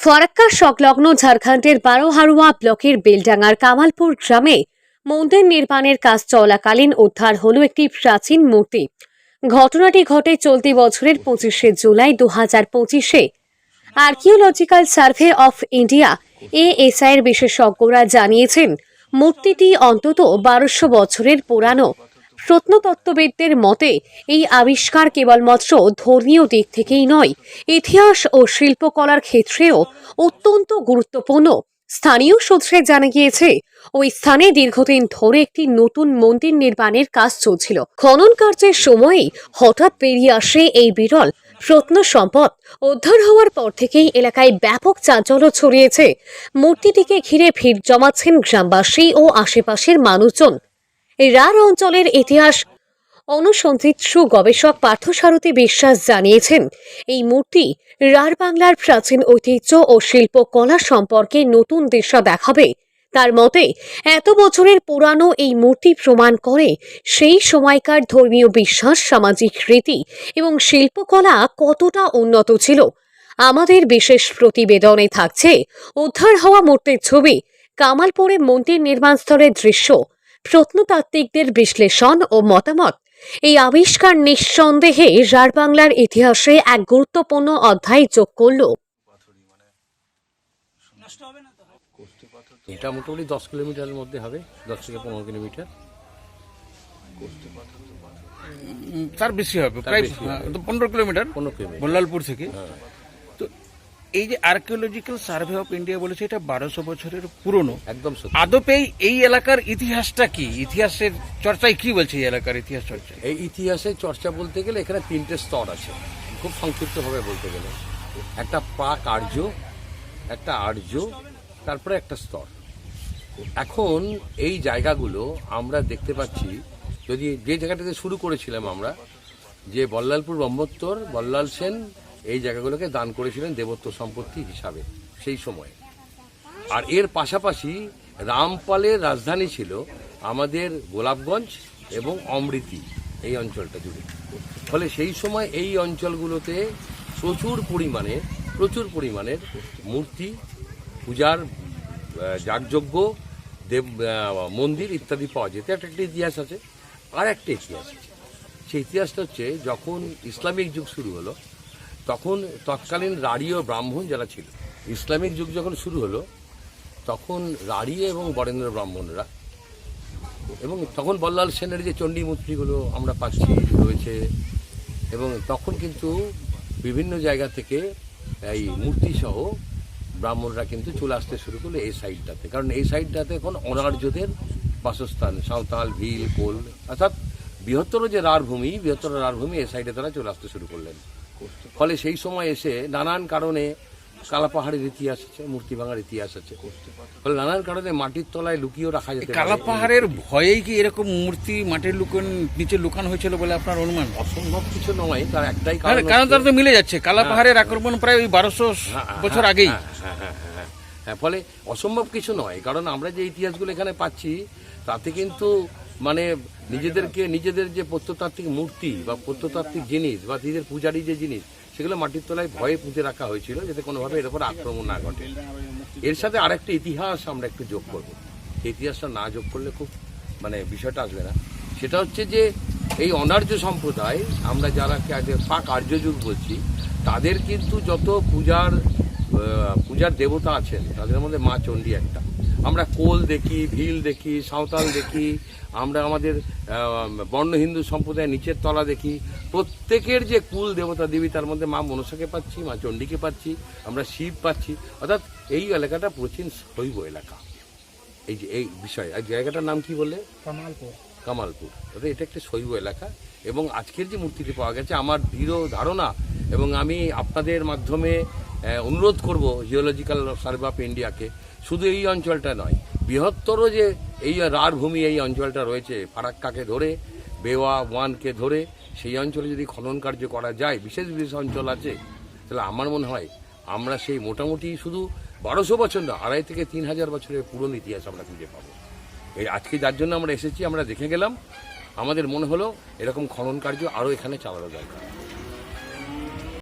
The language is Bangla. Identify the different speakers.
Speaker 1: ফরাক্কা সংলগ্ন ঝাড়খণ্ডের বারোহারুয়া ব্লকের বেলডাঙ্গার কামালপুর গ্রামে মন্দির নির্মাণের কাজ চলাকালীন উদ্ধার হল একটি প্রাচীন মূর্তি। ঘটনাটি ঘটে চলতি বছরের 25শে জুলাই 2025-এ। Archaeological survey of India ASI এর বিশেষজ্ঞরা জানিয়েছেন মূর্তিটি অন্তত 1200 বছরের পুরানো। প্রত্নতত্ত্ববিদদের মতে এই আবিষ্কার কেবলমাত্র ধর্মীয় দিক থেকেই নয়, ইতিহাস ও শিল্পকলার ক্ষেত্রেও অত্যন্ত গুরুত্বপূর্ণ। স্থানীয় সূত্রে জানা গিয়েছে ওই স্থানে দীর্ঘদিন ধরে একটি নতুন মন্দির নির্মাণের কাজ চলছিল। খনন কার্যের সময়ই হঠাৎ বেরিয়ে আসে এই বিরল প্রত্ন সম্পদ। উদ্ধার হওয়ার পর থেকেই এলাকায় ব্যাপক চাঞ্চল্য ছড়িয়েছে। মূর্তিটিকে ঘিরে ভিড় জমাচ্ছেন গ্রামবাসী ও আশেপাশের মানুষজন। রাঢ় অঞ্চলের ইতিহাস অনুসন্ধিৎসু গবেষক পার্থসারথী বিশ্বাস জানিয়েছেন এই মূর্তি রাঢ় বাংলার প্রাচীন ঐতিহ্য ও শিল্পকলা সম্পর্কে নতুন দিশা দেখাবে। তার মতে এত বছরের পুরানো এই মূর্তি প্রমাণ করে সেই সময়কার ধর্মীয় বিশ্বাস, সামাজিক রীতি এবং শিল্পকলা কতটা উন্নত ছিল। আমাদের বিশেষ প্রতিবেদনে থাকছে উদ্ধার হওয়া মূর্তির ছবি, কামালপুরে মন্দির নির্মাণস্থলের দৃশ্য, প্রত্নতাত্ত্বিকদের বিশ্লেষণ ও মতামত। এই আবিষ্কার নিঃসন্দেহে রাঢ় বাংলার ইতিহাসে এক গুরুত্বপূর্ণ অধ্যায় যোগ করল।
Speaker 2: এটা মোটামুটি 10 কিলোমিটারের মধ্যে হবে, 10 থেকে 15 কিলোমিটার।
Speaker 3: তার বেশি হবে, প্রায় 15 কিলোমিটার
Speaker 2: 15 কিলোমিটার
Speaker 3: বল্লালপুর থেকে। তো এই যে আর্কিওলজিক্যাল সার্ভে অফ ইন্ডিয়া বলেছে এটা 1200 বছরের পুরনো,
Speaker 2: একদম সত্যি।
Speaker 3: আদপে এই এলাকার ইতিহাসটা কি? ইতিহাসের চর্চায় কি বলছে এই এলাকার ইতিহাস চর্চা?
Speaker 2: এই ইতিহাসের চর্চা বলতে গেলে এখানে 3টে স্তর আছে, খুব সংক্ষিপ্তভাবে বলতে গেলে। একটা প্রাক আর্য, একটা আর্য, তারপরে একটা স্তর। এখন এই জায়গাগুলো আমরা দেখতে পাচ্ছি, যদি যে জায়গাটাতে শুরু করেছিলাম আমরা, যে বল্লালপুর ব্রহ্মোত্তর বল্লাল সেন এই জায়গাগুলোকে দান করেছিলেন দেবত্ব সম্পত্তি হিসাবে সেই সময়ে। আর এর পাশাপাশি রামপালের রাজধানী ছিল আমাদের গোলাপগঞ্জ এবং অমৃতি, এই অঞ্চলটা জুড়ে। ফলে সেই সময় এই অঞ্চলগুলোতে প্রচুর পরিমাণের মূর্তি, পূজার যাগযজ্ঞ, দেব মন্দির ইত্যাদি পাওয়া যেত। একটা ইতিহাস আছে। আর একটা ইতিহাস আছে, সেই ইতিহাসটা হচ্ছে যখন ইসলামিক যুগ শুরু হলো, তখন তৎকালীন রাঢ়ী ও ব্রাহ্মণ যারা ছিল, ইসলামিক যুগ যখন শুরু হলো তখন রাঢ়ী এবং বরেন্দ্র ব্রাহ্মণরা, এবং তখন বল্লাল সেনের যে চণ্ডী মূর্তিগুলো আমরা পাচ্ছি রয়েছে, এবং তখন কিন্তু বিভিন্ন জায়গা থেকে এই মূর্তিসহ ব্রাহ্মণরা কিন্তু চলে আসতে শুরু করলো এই সাইডটাতে। কারণ এই সাইডটাতে এখন অনার্যদের বাসস্থান, সাঁওতাল, ভিল, কোল, অর্থাৎ বৃহত্তর যে রাঢ় ভূমি এই সাইডে তারা চলে আসতে শুরু করলেন। ফলে সেই সময় এসে নানান কারণে কালাপাহাড়ের ইতিহাস আছে, মূর্তি ভাঙার ইতিহাস আছে। ফলে নানান কারণে মাটির তলায় লুকিয়েও রাখা যেত।
Speaker 3: কালাপাহাড়ের ভয়েই কি এরকম মূর্তি মাটির নিচে লুকানো হয়েছিল বলে আপনার অনুমান?
Speaker 2: অসম্ভব কিছু নয়, তার একটাই কারণ,
Speaker 3: তার তো মিলে যাচ্ছে। কালাপাহাড়ের আক্রমণ প্রায় ওই 1200 বছর আগেই।
Speaker 2: হ্যাঁ, ফলে অসম্ভব কিছু নয়, কারণ আমরা যে ইতিহাসগুলো এখানে পাচ্ছি তাতে কিন্তু মানে নিজেদের যে প্রত্নতাত্ত্বিক মূর্তি বা প্রত্নতাত্ত্বিক জিনিস বা নিজেদের পূজারী যে জিনিস, সেগুলো মাটির তলায় ভয়ে পুঁতে রাখা হয়েছিল, যাতে কোনোভাবে এর উপর আক্রমণ না ঘটে। এর সাথে আরেকটা ইতিহাস আমরা একটু যোগ করবো। সেই ইতিহাসটা না যোগ করলে খুব বিষয়টা আসবে না। সেটা হচ্ছে যে এই অনার্য সম্প্রদায়, আমরা যারা পাক আর্য যুগ বলছি, তাদের কিন্তু যত পূজার দেবতা আছেন তাদের মধ্যে মা চণ্ডী একটা। আমরা কোল দেখি, ভিল দেখি, সাঁওতাল দেখি, আমরা আমাদের বর্ণ হিন্দু সম্প্রদায়ের নিচের তলা দেখি। প্রত্যেকের যে কুল দেবতা দেবী, তার মধ্যে মা মনসাকে পাচ্ছি, মা চণ্ডীকে পাচ্ছি, আমরা শিব পাচ্ছি। অর্থাৎ এই এলাকাটা প্রাচীন শৈব এলাকা। এই যে এই বিষয়, আর জায়গাটার নাম কি বলে? কামালপুর। অর্থাৎ এটা একটা শৈব এলাকা। এবং আজকের যে মূর্তিটি পাওয়া গেছে, আমার দৃঢ় ধারণা, এবং আমি আপনাদের মাধ্যমে অনুরোধ করব জিওলজিক্যাল সার্ভে অফ ইন্ডিয়াকে, শুধু এই অঞ্চলটা নয়, বৃহত্তর যে এই রাঢ় ভূমি এই অঞ্চলটা রয়েছে, ফারাক্কাকে ধরে, বেওয়া ওয়ানকে ধরে, সেই অঞ্চলে যদি খনন কার্য করা যায়, বিশেষ অঞ্চল আছে, তাহলে আমার মনে হয় আমরা সেই মোটামুটি শুধু 1200 বছর না, 2500 থেকে 3000 বছরের পুরনো ইতিহাস আমরা খুঁজে পাবো। এই আজকে যার জন্য আমরা এসেছি, আমরা দেখে গেলাম, আমাদের মনে হলো এরকম খনন কার্য আরও এখানে চালানো দরকার।